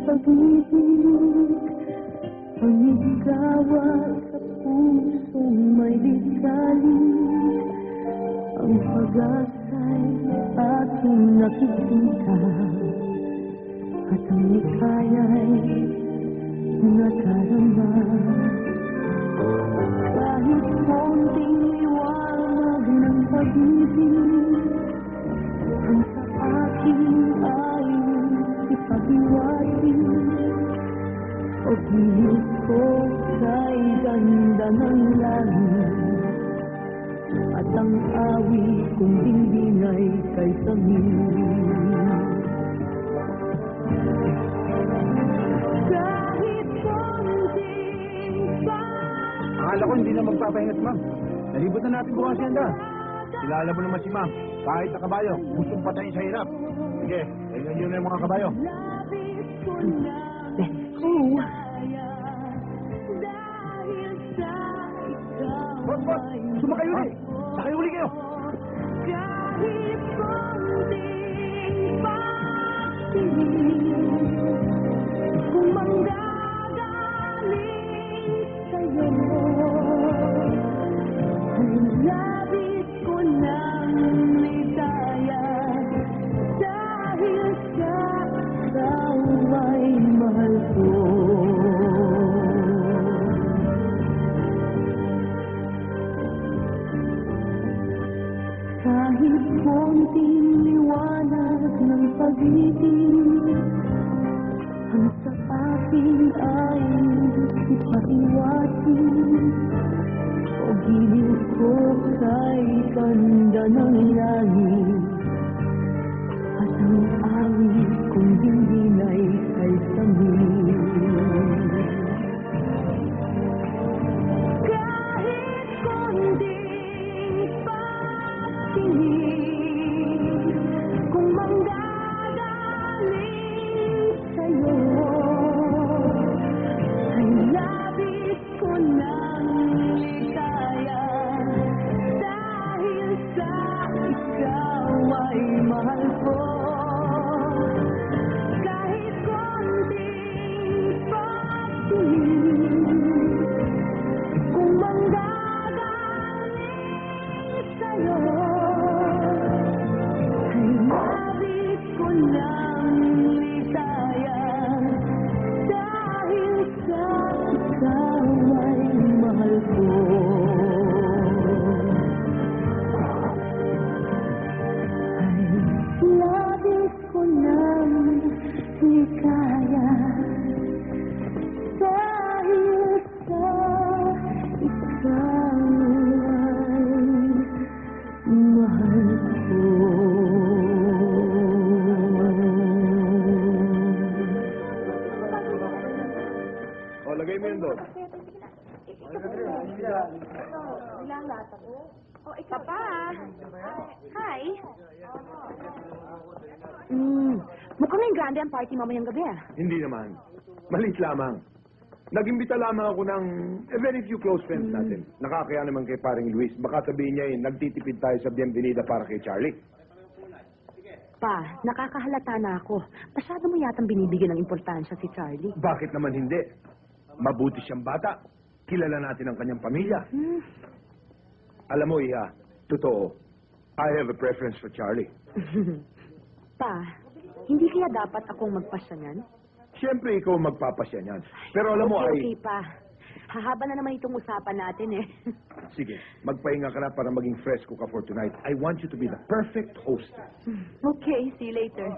pag-ibig, ang igawa sa pusong may lisalig, ang pag-asa'y aking nakikita, at ang likaya'y nadarama. Kahit konting liwanag ng pag-ibig, ang sa akin ay ipahiwatig, o gilid ko sa'y ganda ng langit, at ang awit kong dingding ay kay Samir. Kahit konting pa. Akala ko hindi na magpapahingat, ma'am. Nalibot na natin bukas yan da. Kilala mo naman si ma'am. Kahit na kabayo, gustong patayin sa hirap. Sige, tingnan nyo na yung mga kabayo. Let's go. Bot! Sumakay ulit! Sakay uli kayo! Kahit konting pagtingin, kung manggagaling sa'yo, ay labis ko ng ligaya, dahil sa ikaw ay mahal ko. Kahit konting liwanag ng pag-ibig, ang sa akin ay ipahiwatig, o gilid ko kay ganda ng langit, at ang awit kong dingding ay kay Samir. Kahit konting pagtingin, kung manggagaling sa'yo, ay labis ko ng ligaya, dahil sa ikaw ay mahal ko. Kahit konting pagtingin, kung manggagaling sa'yo, ay labis ko ng ligaya, dahil sa ikaw ay mahal ko. Ay labis ko ng ligaya, dahil sa ikaw ay mahal ko. O, lagay mo yun doon. Papa! Hi! Mukhang yung grande ang party mamayang gabi, ah. Hindi naman. Maliit lamang. Nag-imbita lamang ako ng very few close friends natin. Nakakaya naman kay paring Luis. Baka sabihin niya nagtitipid tayo sa Bienvenida para kay Charlie. Pa, nakakahalata na ako. Masyado mo yatang binibigyan ng importansya si Charlie. Bakit naman hindi? Mabuti siyang bata. Kilala natin ang kanyang pamilya. Alam mo, Iha, totoo. I have a preference for Charlie. Pa, hindi kaya dapat akong magpasya niyan? Siyempre, ikaw magpapasya niyan. Pero alam mo, Okay, pa. Hahaba na naman itong usapan natin, eh. Sige, magpahinga ka na para maging fresco ka for tonight. I want you to be the perfect host. Okay, see you later.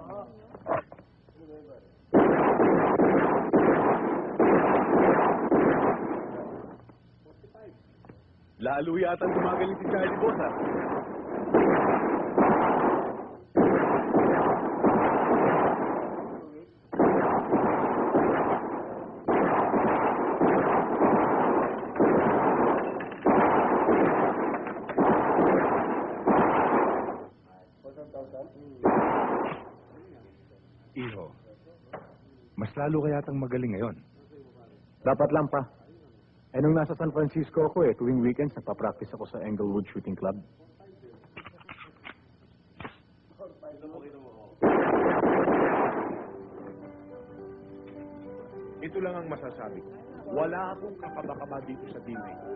Lalo yata tumagaling si Charlie Boss, ha? Iho, mas lalo ka yatang magaling ngayon. Dapat lang pa. Eh, nung nasa San Francisco ako tuwing weekends, nagpa-practice ako sa Englewood Shooting Club. ito lang ang masasabi ko. Wala akong kakaba-kaba dito sa deal na ito.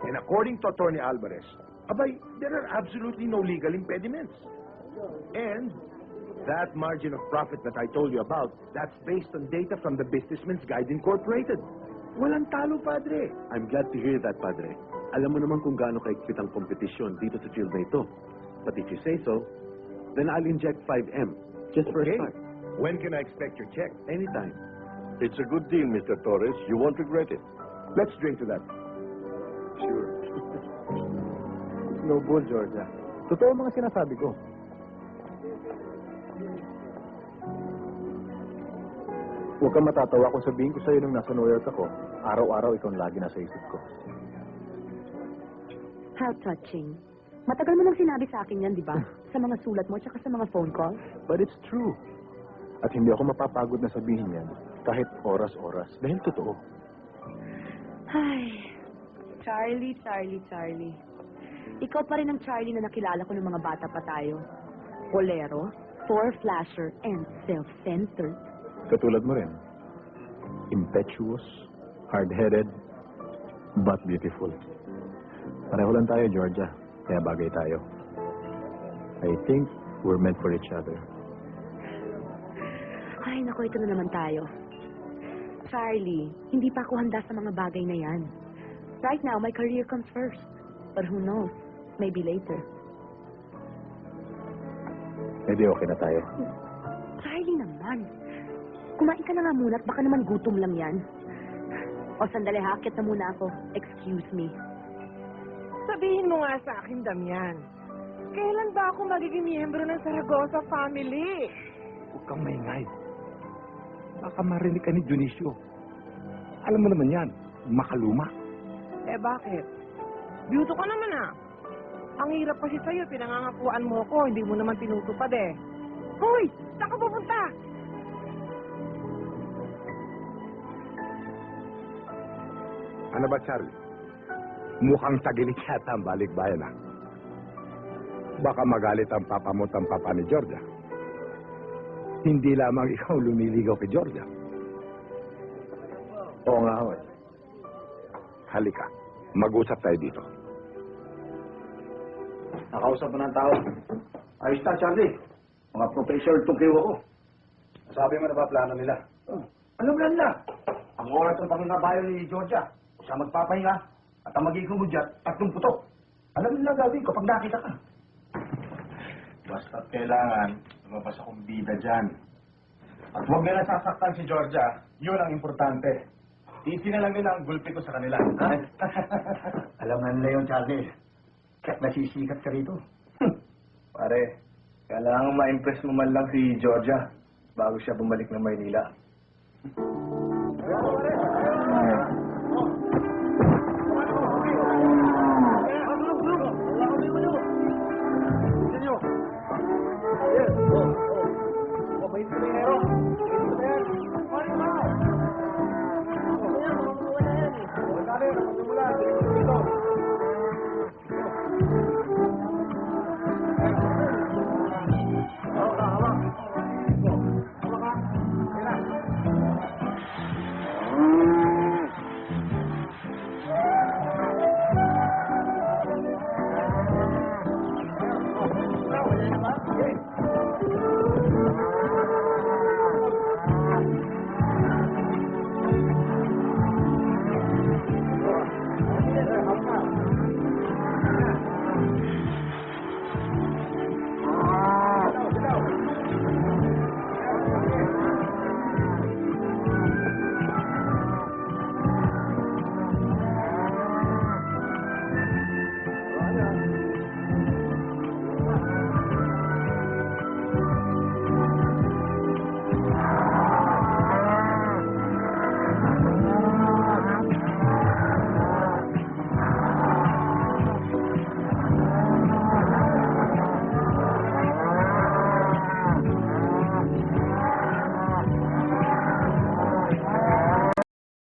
And according to Attorney Alvarez, abay, there are absolutely no legal impediments. And that margin of profit that I told you about, that's based on data from the Businessman's Guide Incorporated. Walang talo, Padre. I'm glad to hear that, Padre. Alam mo naman kung gaano kaigpit ang kompetisyon dito sa field na ito. But if you say so, then I'll inject 5M, just for a Okay. start. When can I expect your check? Anytime. It's a good deal, Mr. Torres. You won't regret it. Let's drink to that. Sure. Snowball, Georgia. Totoo ang mga sinasabi ko. Huwag kang matatawa kung sabihin ko sa'yo nung nasa New York ako, araw-araw ikaw ang lagi nasa isip ko. How touching. Matagal mo nang sinabi sa akin yan, di ba? Sa mga sulat mo, tsaka sa mga phone calls. But it's true. At hindi ako mapapagod na sabihin yan, kahit oras-oras, dahil totoo. Ay, Charlie. Ikaw pa rin ang Charlie na nakilala ko ng mga bata pa tayo. Bolero, four-flasher, and self-centered. Katulad mo rin. Impetuous, hard-headed, but beautiful. Pareho lang tayo, Georgia. Kaya bagay tayo. I think we're meant for each other. Ay, naku, ito na naman tayo. Charlie, hindi pa ako handa sa mga bagay na yan. Right now, my career comes first. But who knows? Maybe later. Edi okay na tayo. Charlie naman. Kumain ka na nga muna at baka naman gutom lang yan. O sandali ha, akit na muna ako. Excuse me. Sabihin mo nga sa akin, Damian. Kailan ba ako magiging miyembro ng Zaragoza family? Huwag kang maingay. Baka marinig ka ni Dionisio. Alam mo naman yan, makaluma. Eh bakit? Beauty ka naman ah. Ang hirap kasi sa'yo, pinangangakuan mo ko, hindi mo naman tinutupad eh. Hoy! Saan ka pupunta? Ano ba, Charlie? Mukhang tagilit yata ang balikbayan, ah. Baka magalit ang papa mo at ang papa ni Georgia. Hindi lamang ikaw lumiligaw kay Georgia. Oo nga ho. Halika, mag-usap tayo dito. Nakausap mo ng tao. Ayos na, Charlie. Mga professor tukiw ako. Sabi mo na ba plano nila? Ano ba nila? Ang oras ng pangingabayo ni Georgia. Siya magpapahinga at ang magiging hudyat, 3 putok. Alam nila gagawin ko pag nakita ka. Basta't kailangan, lumabas akong bida dyan. At huwag nila sasaktan si Georgia, yun ang importante. Easy na lang din ang gulpi ko sa kanila. Alam na nila yun, Charlie. Kaya't nasisikat ka rito. Pare, kailangan ma-impress mo man lang si Georgia bago siya bumalik ng Maynila. Wala